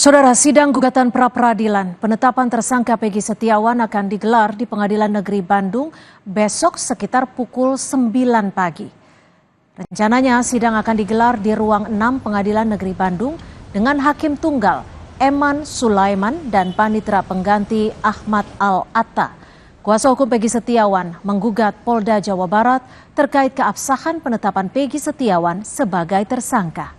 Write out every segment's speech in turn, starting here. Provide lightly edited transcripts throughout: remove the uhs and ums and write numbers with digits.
Saudara, sidang gugatan pra-peradilan penetapan tersangka Peggy Setiawan akan digelar di Pengadilan Negeri Bandung besok sekitar pukul 9 pagi. Rencananya sidang akan digelar di ruang 6 Pengadilan Negeri Bandung dengan hakim tunggal Eman Sulaiman dan panitera pengganti Ahmad Al-Atta. Kuasa hukum Peggy Setiawan menggugat Polda Jawa Barat terkait keabsahan penetapan Peggy Setiawan sebagai tersangka.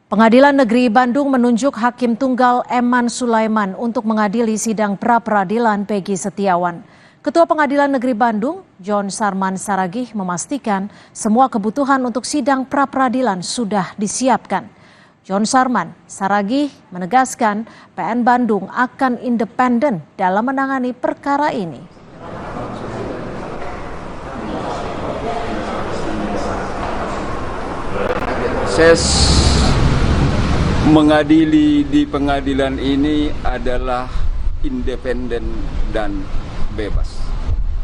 Pengadilan Negeri Bandung menunjuk Hakim Tunggal Eman Sulaiman untuk mengadili sidang pra-peradilan Peggy Setiawan. Ketua Pengadilan Negeri Bandung, John Sarman Saragih, memastikan semua kebutuhan untuk sidang pra-peradilan sudah disiapkan. John Sarman Saragih menegaskan PN Bandung akan independen dalam menangani perkara ini. Mengadili di pengadilan ini adalah independen dan bebas.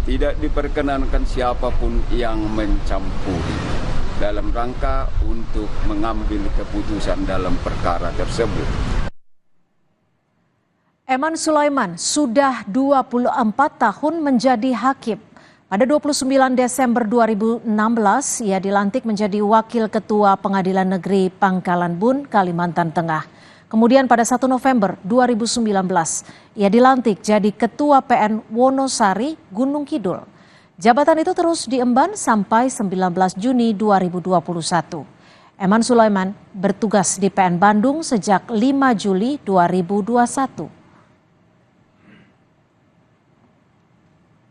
Tidak diperkenankan siapapun yang mencampuri dalam rangka untuk mengambil keputusan dalam perkara tersebut. Eman Sulaiman sudah 24 tahun menjadi hakim. Pada 29 Desember 2016, ia dilantik menjadi Wakil Ketua Pengadilan Negeri Pangkalan Bun, Kalimantan Tengah. Kemudian pada 1 November 2019, ia dilantik jadi Ketua PN Wonosari, Gunung Kidul. Jabatan itu terus diemban sampai 19 Juni 2021. Eman Sulaiman bertugas di PN Bandung sejak 5 Juli 2021.